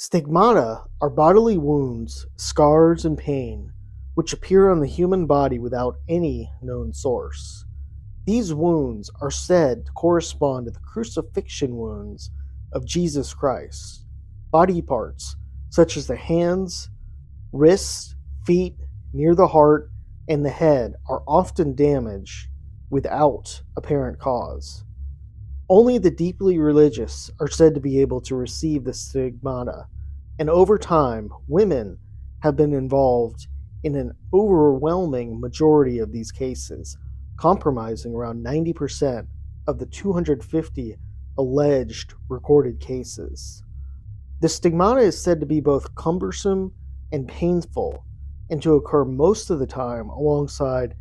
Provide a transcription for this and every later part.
Stigmata are bodily wounds, scars, and pain which appear on the human body without any known source. These wounds are said to correspond to the crucifixion wounds of Jesus Christ. Body parts, such as the hands, wrists, feet, near the heart, and the head, are often damaged without apparent cause. Only the deeply religious are said to be able to receive the stigmata, and over time, women have been involved in an overwhelming majority of these cases, comprising around 90% of the 250 alleged recorded cases. The stigmata is said to be both cumbersome and painful, and to occur most of the time alongside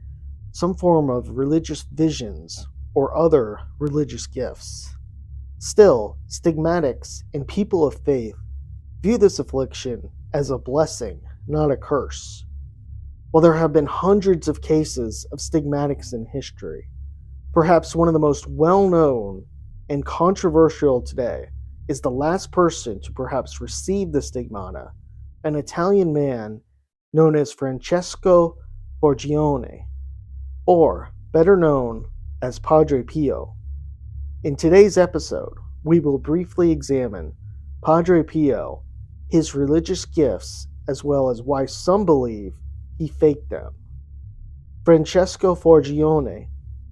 some form of religious visions or other religious gifts. Still, stigmatics and people of faith view this affliction as a blessing, not a curse. While there have been hundreds of cases of stigmatics in history, perhaps one of the most well-known and controversial today is the last person to perhaps receive the stigmata, an Italian man known as Francesco Borgione, or better known as Padre Pio. In today's episode, we will briefly examine Padre Pio, his religious gifts, as well as why some believe he faked them. Francesco Borgione,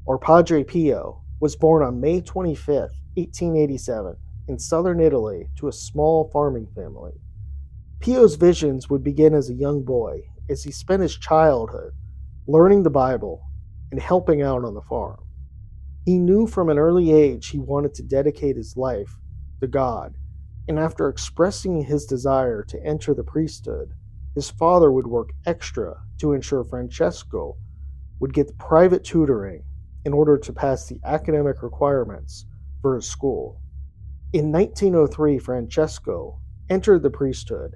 or Padre Pio, was born on May 25, 1887, in southern Italy to a small farming family. Pio's visions would begin as a young boy as he spent his childhood learning the Bible and helping out on the farm. He knew from an early age he wanted to dedicate his life to God, and after expressing his desire to enter the priesthood, his father would work extra to ensure Francesco would get private tutoring in order to pass the academic requirements for his school. In 1903, Francesco entered the priesthood,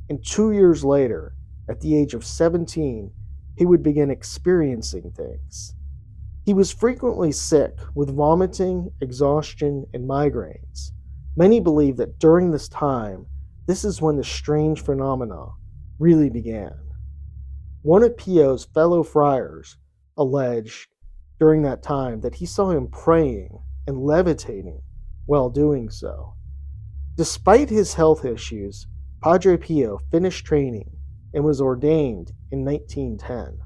and 2 years later, at the age of 17, he would begin experiencing things. He was frequently sick with vomiting, exhaustion, and migraines. Many believe that during this time, this is when the strange phenomena really began. One of Pio's fellow friars alleged during that time that he saw him praying and levitating while doing so. Despite his health issues, Padre Pio finished training and was ordained in 1910.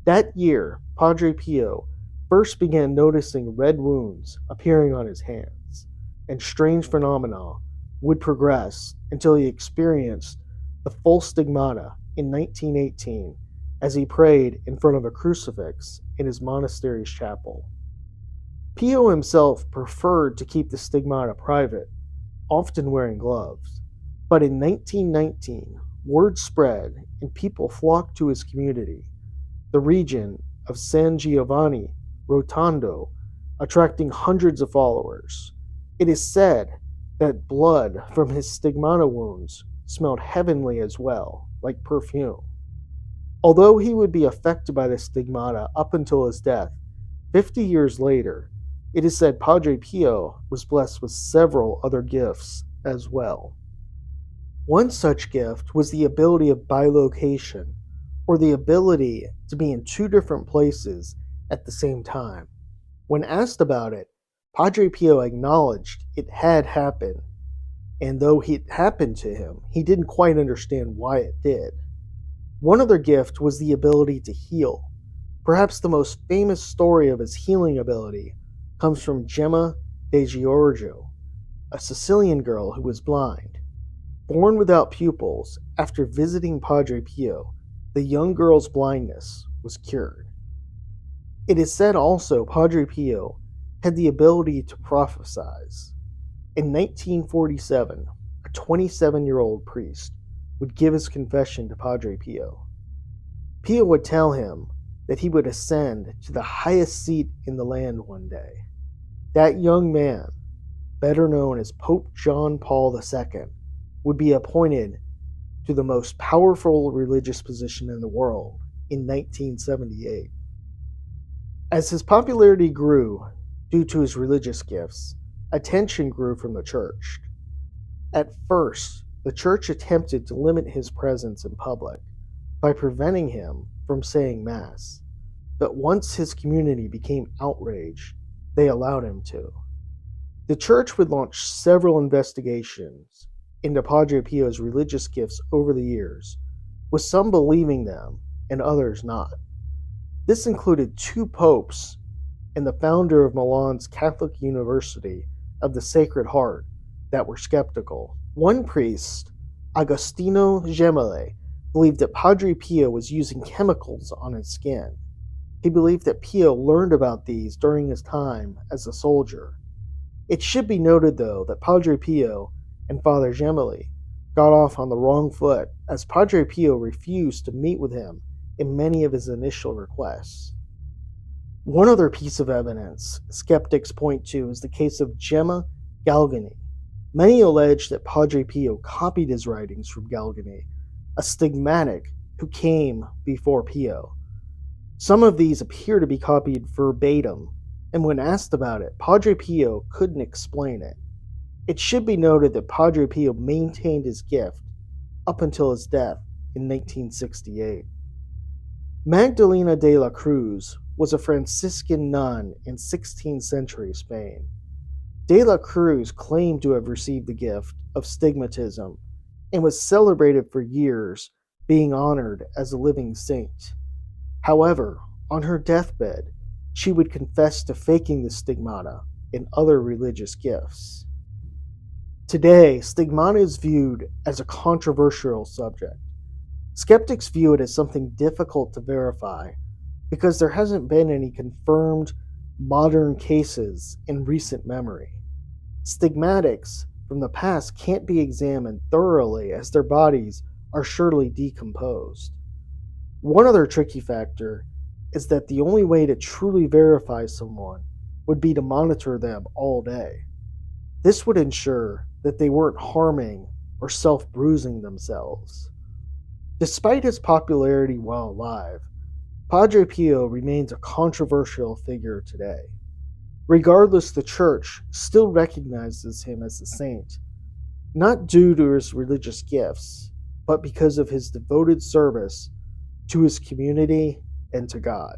That year, Padre Pio first began noticing red wounds appearing on his hands, and strange phenomena would progress until he experienced the full stigmata in 1918 as he prayed in front of a crucifix in his monastery's chapel. Pio himself preferred to keep the stigmata private, often wearing gloves, but in 1919, word spread and people flocked to his community, the region of San Giovanni Rotondo, attracting hundreds of followers. It is said that blood from his stigmata wounds smelled heavenly as well, like perfume. Although he would be affected by the stigmata up until his death, 50 years later, it is said Padre Pio was blessed with several other gifts as well. One such gift was the ability of bilocation, or the ability to be in two different places at the same time. When asked about it, Padre Pio acknowledged it had happened, and though it happened to him, he didn't quite understand why it did. One other gift was the ability to heal. Perhaps the most famous story of his healing ability comes from Gemma de Giorgio, a Sicilian girl who was blind. Born without pupils, after visiting Padre Pio, the young girl's blindness was cured. It is said also Padre Pio had the ability to prophesize. In 1947, a 27-year-old priest would give his confession to Padre Pio. Pio would tell him that he would ascend to the highest seat in the land one day. That young man, better known as Pope John Paul II, would be appointed to the most powerful religious position in the world in 1978. As his popularity grew due to his religious gifts, attention grew from the church. At first, the church attempted to limit his presence in public by preventing him from saying Mass. But once his community became outraged, they allowed him to. The church would launch several investigations into Padre Pio's religious gifts over the years, with some believing them and others not. This included two popes and the founder of Milan's Catholic University of the Sacred Heart that were skeptical. One priest, Agostino Gemelli, believed that Padre Pio was using chemicals on his skin. He believed that Pio learned about these during his time as a soldier. It should be noted, though, that Padre Pio and Father Gemelli got off on the wrong foot, as Padre Pio refused to meet with him in many of his initial requests. One other piece of evidence skeptics point to is the case of Gemma Galgani. Many allege that Padre Pio copied his writings from Galgani, a stigmatic who came before Pio. Some of these appear to be copied verbatim, and when asked about it, Padre Pio couldn't explain it. It should be noted that Padre Pio maintained his gift up until his death in 1968. Magdalena de la Cruz was a Franciscan nun in 16th century Spain. De la Cruz claimed to have received the gift of stigmatism and was celebrated for years, being honored as a living saint. However, on her deathbed, she would confess to faking the stigmata and other religious gifts. Today, stigmata is viewed as a controversial subject. Skeptics view it as something difficult to verify because there hasn't been any confirmed modern cases in recent memory. Stigmatics from the past can't be examined thoroughly as their bodies are surely decomposed. One other tricky factor is that the only way to truly verify someone would be to monitor them all day. This would ensure that they weren't harming or self-bruising themselves. Despite his popularity while alive, Padre Pio remains a controversial figure today. Regardless, the Church still recognizes him as a saint, not due to his religious gifts, but because of his devoted service to his community and to God.